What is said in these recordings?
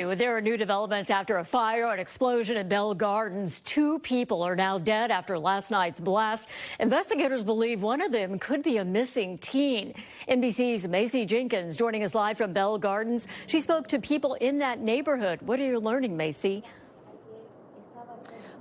There are new developments after a fire and explosion in Bell Gardens. 2 people are now dead after last night's blast. Investigators believe one of them could be a missing teen. NBC's Macy Jenkins joining us live from Bell Gardens. She spoke to people in that neighborhood. What are you learning, Macy?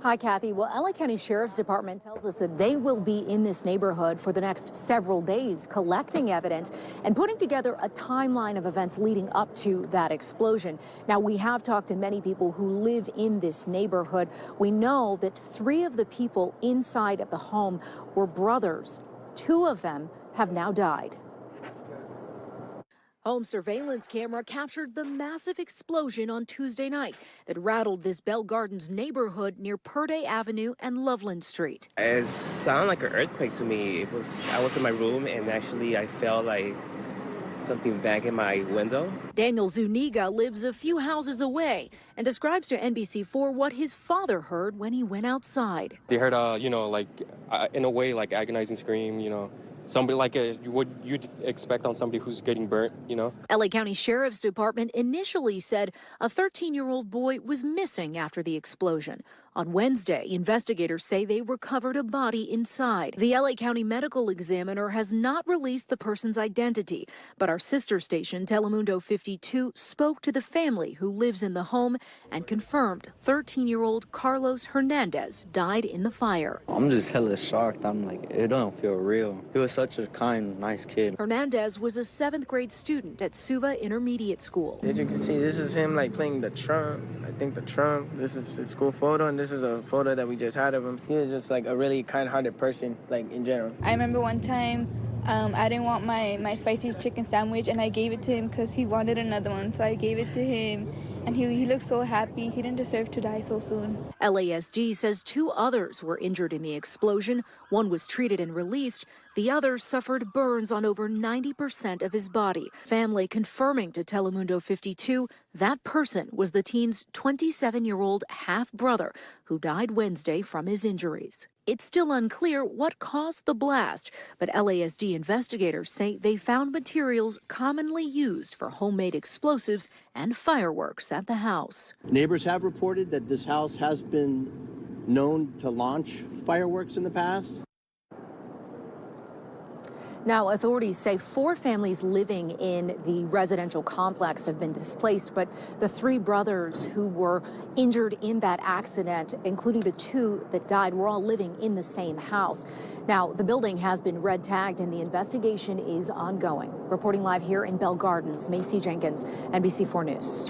Hi, Kathy. Well, LA County Sheriff's Department tells us that they will be in this neighborhood for the next several days, collecting evidence and putting together a timeline of events leading up to that explosion. Now, we have talked to many people who live in this neighborhood. We know that 3 of the people inside of the home were brothers. 2 of them have now died. Home surveillance camera captured the massive explosion on Tuesday night that rattled this Bell Gardens neighborhood near Purday Avenue and Loveland Street. It sounded like an earthquake to me. I was in my room and actually I felt like something bang in my window. Daniel Zuniga lives a few houses away and describes to NBC4 what his father heard when he went outside. They heard, in a way, like agonizing scream, somebody like what you'd expect on somebody who's getting burnt, LA County Sheriff's Department initially said a 13-year-old boy was missing after the explosion. On Wednesday, investigators say they recovered a body inside. The LA County Medical Examiner has not released the person's identity, but our sister station, Telemundo 52, spoke to the family who lives in the home and confirmed 13-year-old Carlos Hernandez died in the fire. I'm just hella shocked. I'm like, it don't feel real. He was such a kind, nice kid. Hernandez was a 7th grade student at Suva Intermediate School. As you can see, this is him playing the trump. I think the trump. This is his school photo, and this is a photo that we just had of him. He was just a really kind-hearted person, in general. I remember one time I didn't want my spicy chicken sandwich, and I gave it to him because he wanted another one, so I gave it to him. And he looked so happy. He didn't deserve to die so soon. LASD says 2 others were injured in the explosion. One was treated and released. The other suffered burns on over 90% of his body. Family confirming to Telemundo 52 that person was the teen's 27-year-old half-brother who died Wednesday from his injuries. It's still unclear what caused the blast, but LASD investigators say they found materials commonly used for homemade explosives and fireworks at the house. Neighbors have reported that this house has been known to launch fireworks in the past. Now, authorities say 4 families living in the residential complex have been displaced, but the 3 brothers who were injured in that accident, including the 2 that died, were all living in the same house. Now, the building has been red tagged and the investigation is ongoing. Reporting live here in Bell Gardens, Macy Jenkins, NBC4 News.